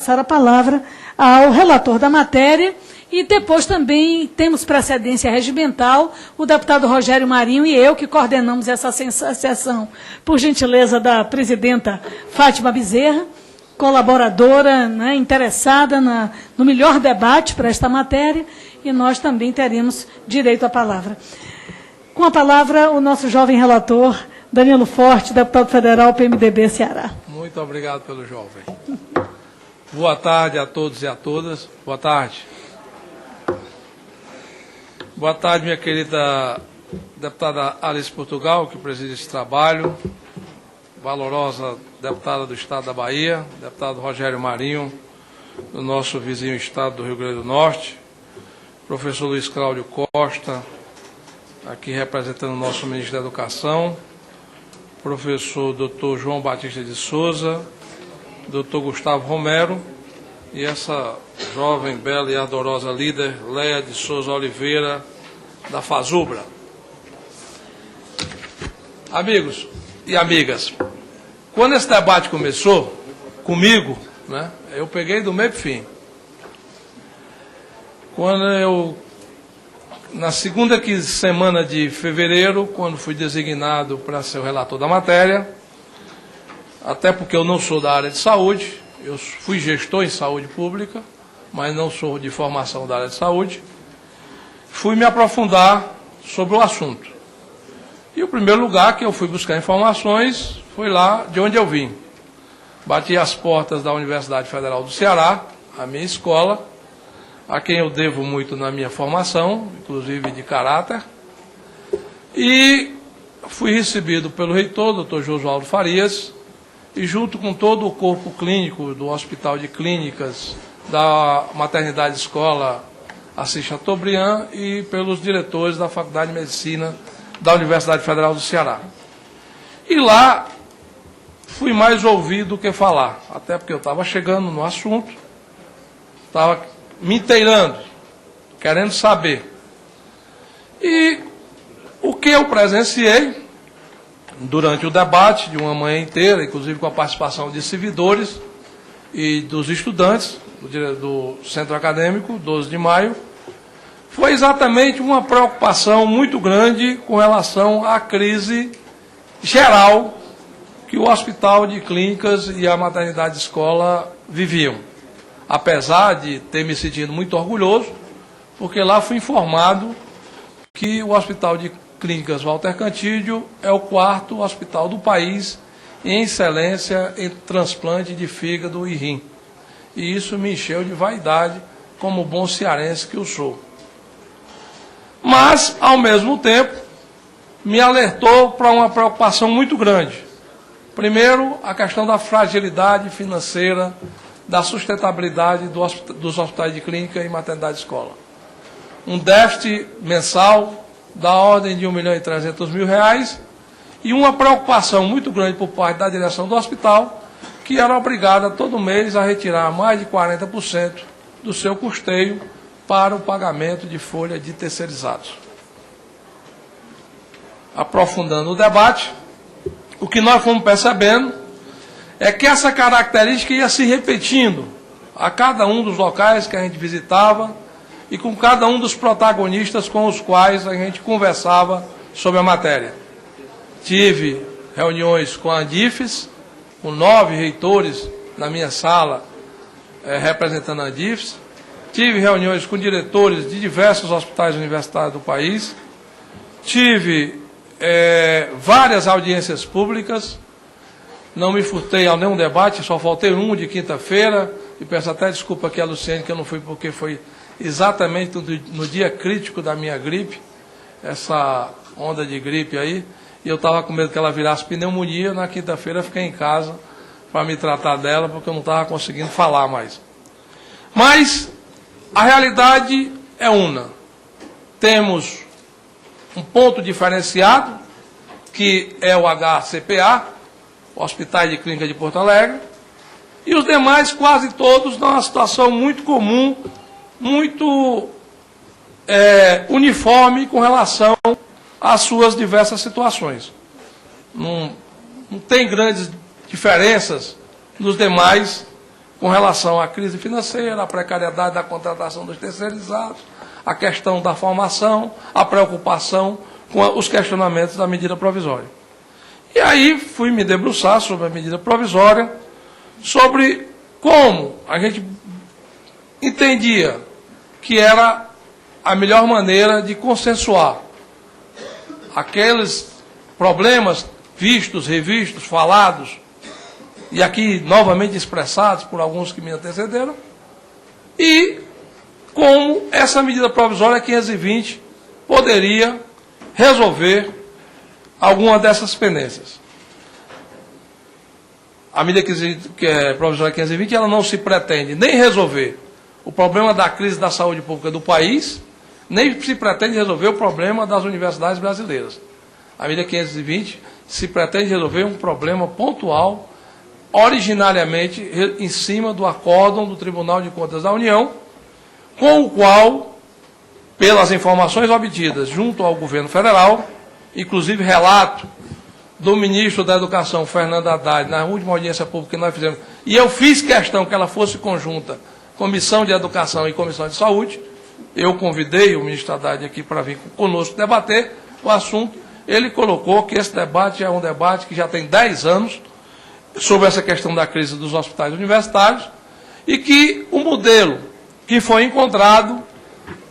Passar a palavra ao relator da matéria e depois também temos precedência regimental, o deputado Rogério Marinho e eu que coordenamos essa sessão, por gentileza da presidenta Fátima Bezerra, colaboradora, né, interessada no melhor debate para esta matéria, e nós também teremos direito à palavra. Com a palavra, o nosso jovem relator, Danilo Forte, deputado federal, PMDB, Ceará. Muito obrigado pelo jovem. Boa tarde a todos e a todas. Boa tarde. Boa tarde, minha querida deputada Alice Portugal, que preside esse trabalho. Valorosa deputada do Estado da Bahia, deputado Rogério Marinho, do nosso vizinho Estado do Rio Grande do Norte. Professor Luiz Cláudio Costa, aqui representando o nosso ministro da Educação. Professor Dr. João Batista de Souza, Dr. Gustavo Romero e essa jovem, bela e ardorosa líder, Leia de Souza Oliveira, da FASUBRA. Amigos e amigas, quando esse debate começou, comigo, né, eu peguei do meio para o fim. Quando eu, na segunda semana de fevereiro, quando fui designado para ser o relator da matéria, até porque eu não sou da área de saúde, eu fui gestor em saúde pública, mas não sou de formação da área de saúde, fui me aprofundar sobre o assunto. E o primeiro lugar que eu fui buscar informações foi lá de onde eu vim. Bati as portas da Universidade Federal do Ceará, a minha escola, a quem eu devo muito na minha formação, inclusive de caráter, e fui recebido pelo reitor, Dr. Josualdo Farias, e junto com todo o corpo clínico do Hospital de Clínicas da Maternidade Escola Assis Chateaubriand e pelos diretores da Faculdade de Medicina da Universidade Federal do Ceará. E lá fui mais ouvir do que falar, até porque eu estava chegando no assunto, estava me inteirando, querendo saber. E o que eu presenciei durante o debate de uma manhã inteira, inclusive com a participação de servidores e dos estudantes do Centro Acadêmico, 12 de maio, foi exatamente uma preocupação muito grande com relação à crise geral que o Hospital de Clínicas e a Maternidade Escola viviam. Apesar de ter me sentido muito orgulhoso, porque lá fui informado que o Hospital de Clínicas Walter Cantídio é o 4º hospital do país em excelência em transplante de fígado e rim. E isso me encheu de vaidade, como bom cearense que eu sou. Mas, ao mesmo tempo, me alertou para uma preocupação muito grande. Primeiro, a questão da fragilidade financeira, da sustentabilidade dos hospitais de clínica e maternidade escola. Um déficit mensal da ordem de R$1.300.000 e uma preocupação muito grande por parte da direção do hospital, que era obrigada todo mês a retirar mais de 40% do seu custeio para o pagamento de folha de terceirizados. Aprofundando o debate, o que nós fomos percebendo é que essa característica ia se repetindo a cada um dos locais que a gente visitava e com cada um dos protagonistas com os quais a gente conversava sobre a matéria. Tive reuniões com a Andifes, com 9 reitores na minha sala, representando a Andifes. Tive reuniões com diretores de diversos hospitais universitários do país. Tive várias audiências públicas. Não me furtei a nenhum debate, só faltei um de quinta-feira. E peço até desculpa aqui a Luciene que eu não fui, porque foi exatamente no dia crítico da minha gripe, essa onda de gripe aí, e eu estava com medo que ela virasse pneumonia. Na quinta-feira fiquei em casa para me tratar dela, porque eu não estava conseguindo falar mais. Mas a realidade é una. Temos um ponto diferenciado, que é o HCPA, Hospitais de Clínica de Porto Alegre, e os demais, quase todos, numa situação muito comum, muito uniforme com relação às suas diversas situações. Não tem grandes diferenças nos demais com relação à crise financeira, à precariedade da contratação dos terceirizados, a questão da formação, a preocupação com os questionamentos da medida provisória. E aí fui me debruçar sobre a medida provisória, sobre como a gente entendia que era a melhor maneira de consensuar aqueles problemas vistos, revistos, falados, e aqui novamente expressados por alguns que me antecederam, e como essa medida provisória 520 poderia resolver alguma dessas pendências. A medida provisória 520, ela não se pretende nem resolver o problema da crise da saúde pública do país, nem se pretende resolver o problema das universidades brasileiras. A medida 520 se pretende resolver um problema pontual, originariamente em cima do acórdão do Tribunal de Contas da União, com o qual, pelas informações obtidas junto ao governo federal, inclusive relato do ministro da Educação, Fernando Haddad, na última audiência pública que nós fizemos, e eu fiz questão que ela fosse conjunta, Comissão de Educação e Comissão de Saúde, eu convidei o ministro Haddad aqui para vir conosco debater o assunto, ele colocou que esse debate é um debate que já tem 10 anos, sobre essa questão da crise dos hospitais universitários, e que o modelo que foi encontrado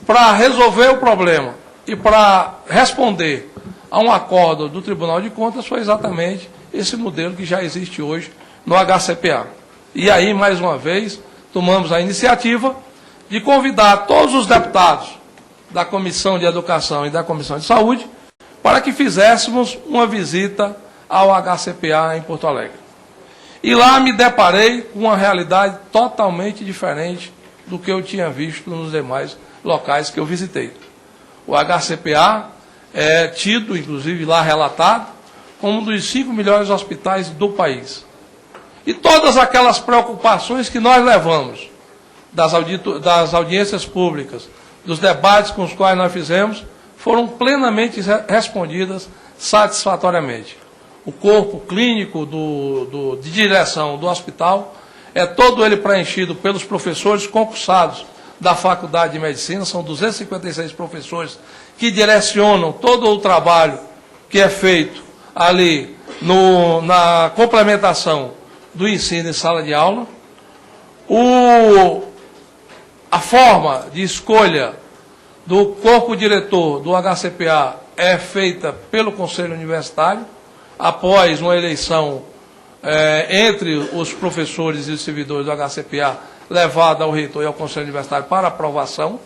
para resolver o problema e para responder a um acordo do Tribunal de Contas foi exatamente esse modelo que já existe hoje no HCPA. E aí, mais uma vez, tomamos a iniciativa de convidar todos os deputados da Comissão de Educação e da Comissão de Saúde para que fizéssemos uma visita ao HCPA em Porto Alegre. E lá me deparei com uma realidade totalmente diferente do que eu tinha visto nos demais locais que eu visitei. O HCPA é tido, inclusive lá relatado, como um dos 5 melhores hospitais do país. E todas aquelas preocupações que nós levamos das audiências públicas, dos debates com os quais nós fizemos, foram plenamente respondidas satisfatoriamente. O corpo clínico de direção do hospital é todo ele preenchido pelos professores concursados da Faculdade de Medicina, são 256 professores que direcionam todo o trabalho que é feito ali na complementação do ensino em sala de aula. A forma de escolha do corpo diretor do HCPA é feita pelo Conselho Universitário, após uma eleição entre os professores e os servidores do HCPA, levada ao reitor e ao Conselho Universitário para aprovação.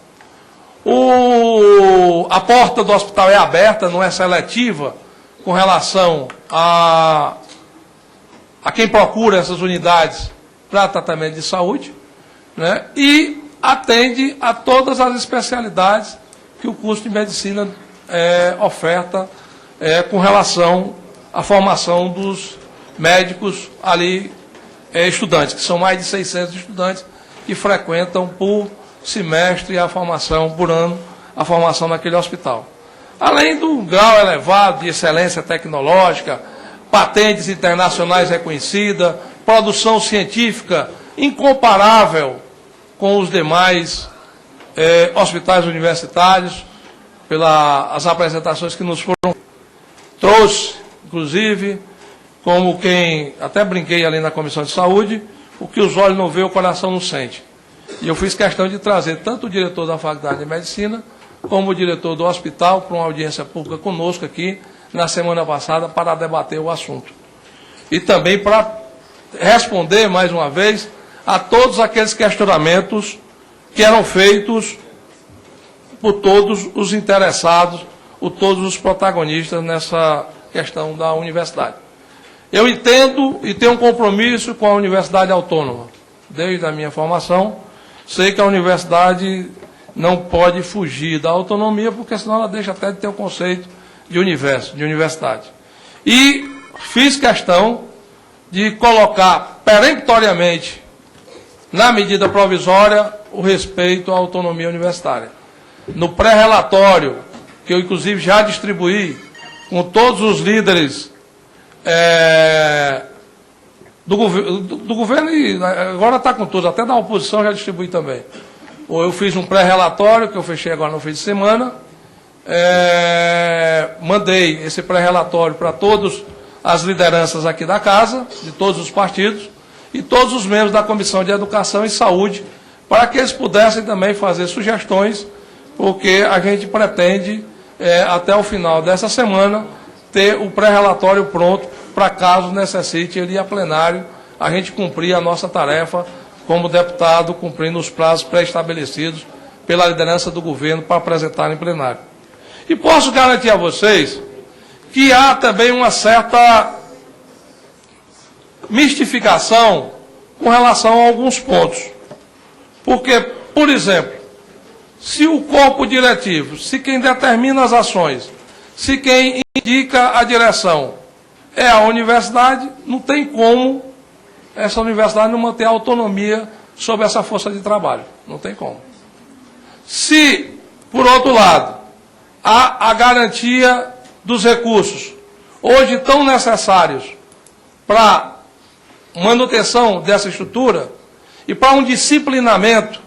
A porta do hospital é aberta, não é seletiva com relação a quem procura essas unidades para tratamento de saúde, né? E atende a todas as especialidades que o curso de medicina oferta com relação à formação dos médicos ali, estudantes, que são mais de 600 estudantes que frequentam por semestre a formação, por ano, a formação naquele hospital. Além do grau elevado de excelência tecnológica, patentes internacionais reconhecidas, produção científica incomparável com os demais hospitais universitários, pelas apresentações que nos foram trouxe, inclusive, como quem, até brinquei ali na Comissão de Saúde, o que os olhos não vê, o coração não sente. E eu fiz questão de trazer tanto o diretor da Faculdade de Medicina, como o diretor do hospital, para uma audiência pública conosco aqui, na semana passada, para debater o assunto. E também para responder, mais uma vez, a todos aqueles questionamentos que eram feitos por todos os interessados, por todos os protagonistas nessa questão da universidade. Eu entendo e tenho um compromisso com a Universidade Autônoma. Desde a minha formação, sei que a universidade não pode fugir da autonomia, porque senão ela deixa até de ter o conceito de universo, de universidade. E fiz questão de colocar peremptoriamente na medida provisória o respeito à autonomia universitária. No pré-relatório, que eu inclusive já distribuí com todos os líderes do governo e agora está com todos, até da oposição já distribui também. Eu fiz um pré-relatório, que eu fechei agora no fim de semana, mandei esse pré-relatório para todas as lideranças aqui da casa, de todos os partidos, e todos os membros da Comissão de Educação e Saúde, para que eles pudessem também fazer sugestões, porque a gente pretende, até o final dessa semana, ter o pré-relatório pronto, para caso necessite ele ir a plenário, a gente cumprir a nossa tarefa como deputado, cumprindo os prazos pré-estabelecidos pela liderança do governo para apresentar em plenário. E posso garantir a vocês que há também uma certa mistificação com relação a alguns pontos. Porque, por exemplo, se o corpo diretivo, se quem determina as ações, se quem indica a direção é a universidade, não tem como essa universidade não manter autonomia sobre essa força de trabalho. Não tem como. Se, por outro lado, há a garantia dos recursos, hoje tão necessários para manutenção dessa estrutura e para um disciplinamento,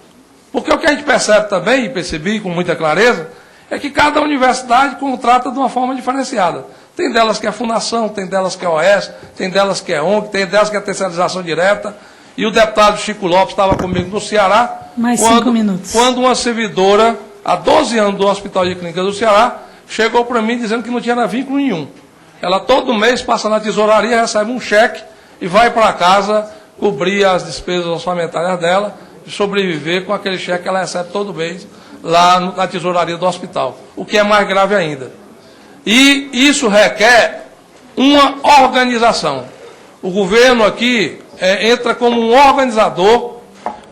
porque o que a gente percebe também, e percebi com muita clareza, é que cada universidade contrata de uma forma diferenciada. Tem delas que é fundação, tem delas que é OS, tem delas que é ONG, tem delas que é terceirização direta. E o deputado Chico Lopes estava comigo no Ceará. Mais 5 minutos. Quando uma servidora, há 12 anos do Hospital de Clínicas do Ceará, chegou para mim dizendo que não tinha vínculo nenhum. Ela todo mês passa na tesouraria, recebe um cheque e vai para casa cobrir as despesas orçamentárias dela e sobreviver com aquele cheque que ela recebe todo mês lá na tesouraria do hospital. O que é mais grave ainda. E isso requer uma organização. O governo aqui entra como um organizador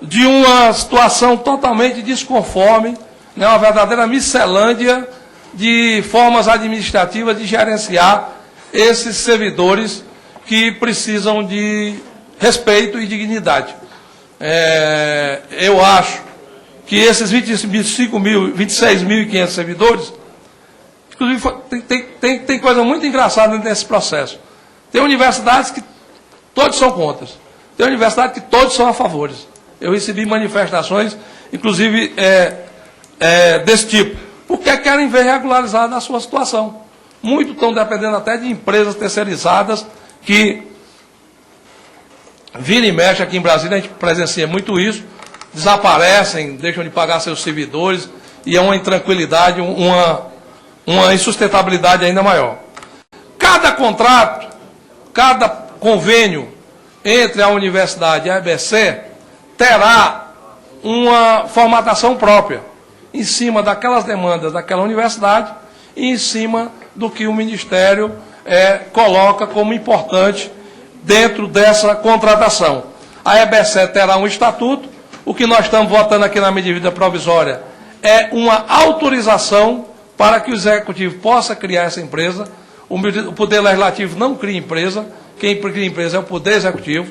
de uma situação totalmente desconforme, né, uma verdadeira miscelânea de formas administrativas de gerenciar esses servidores que precisam de respeito e dignidade. Eu acho que esses 26.500 servidores, inclusive, tem coisa muito engraçada nesse processo. Tem universidades que todos são contra. Tem universidades que todos são a favor. Eu recebi manifestações, inclusive, desse tipo. Porque querem ver regularizada a sua situação. Muitos estão dependendo até de empresas terceirizadas que, vira e mexe aqui em Brasília, a gente presencia muito isso, desaparecem, deixam de pagar seus servidores, e é uma intranquilidade, uma insustentabilidade ainda maior. Cada contrato, cada convênio entre a universidade e a EBC terá uma formatação própria, em cima daquelas demandas daquela universidade e em cima do que o Ministério coloca como importante dentro dessa contratação. A EBC terá um estatuto, o que nós estamos votando aqui na medida provisória é uma autorização para que o Executivo possa criar essa empresa. O Poder Legislativo não cria empresa, quem cria empresa é o Poder Executivo.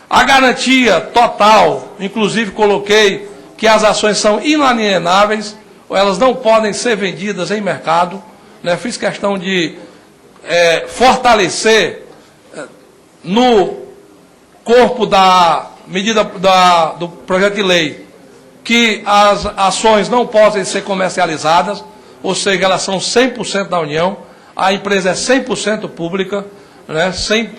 A garantia total, inclusive coloquei que as ações são inalienáveis, ou elas não podem ser vendidas em mercado. Né? Fiz questão de fortalecer no corpo da medida do projeto de lei que as ações não podem ser comercializadas, ou seja, elas são 100% da União, a empresa é 100% pública, né, sem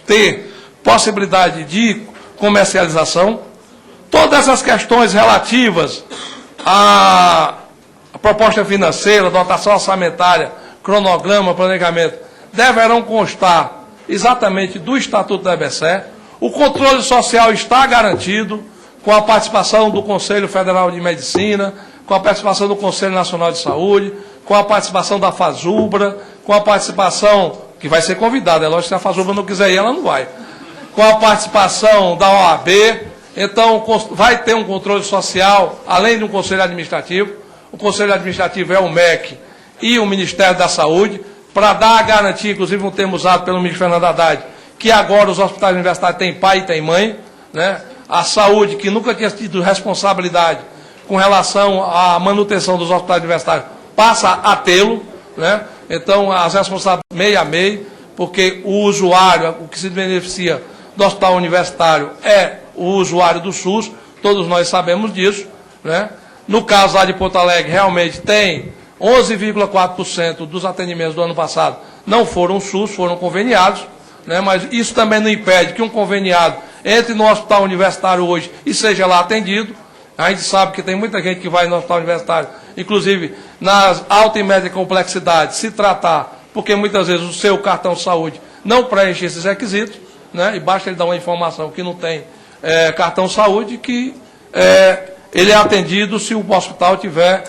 ter possibilidade de comercialização. Todas essas questões relativas à proposta financeira, dotação orçamentária, cronograma, planejamento, deverão constar exatamente do Estatuto da EBC. O controle social está garantido com a participação do Conselho Federal de Medicina, com a participação do Conselho Nacional de Saúde, com a participação da FASUBRA, com a participação, que vai ser convidada, é lógico que se a FASUBRA não quiser ir, ela não vai, com a participação da OAB. Então, vai ter um controle social, além de um Conselho Administrativo. O Conselho Administrativo é o MEC e o Ministério da Saúde, para dar a garantia, inclusive um termo usado pelo ministro Fernando Haddad, que agora os hospitais universitários têm pai e têm mãe, né? A saúde, que nunca tinha tido responsabilidade com relação à manutenção dos hospitais universitários, passa a tê-lo, né? Então, as responsabilidades meio a meio, porque o usuário, o que se beneficia do hospital universitário é o usuário do SUS, todos nós sabemos disso, né? No caso lá de Porto Alegre, realmente tem 11,4% dos atendimentos do ano passado não foram SUS, foram conveniados, né? Mas isso também não impede que um conveniado entre no hospital universitário hoje e seja lá atendido. A gente sabe que tem muita gente que vai no hospital universitário, inclusive nas alta e média complexidade, se tratar, porque muitas vezes o seu cartão de saúde não preenche esses requisitos, né? E basta ele dar uma informação que não tem cartão de saúde, que ele é atendido se o hospital tiver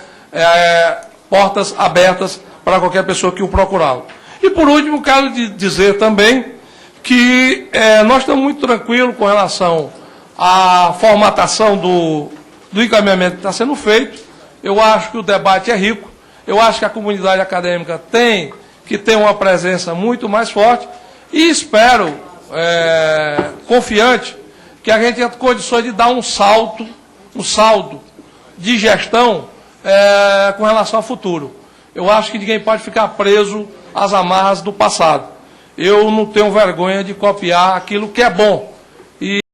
portas abertas para qualquer pessoa que o procurá-lo. E por último, quero dizer também que nós estamos muito tranquilos com relação à formatação do encaminhamento que está sendo feito. Eu acho que o debate é rico, eu acho que a comunidade acadêmica tem que ter uma presença muito mais forte e espero, confiante, que a gente tenha condições de dar um saldo de gestão com relação ao futuro. Eu acho que ninguém pode ficar preso às amarras do passado. Eu não tenho vergonha de copiar aquilo que é bom.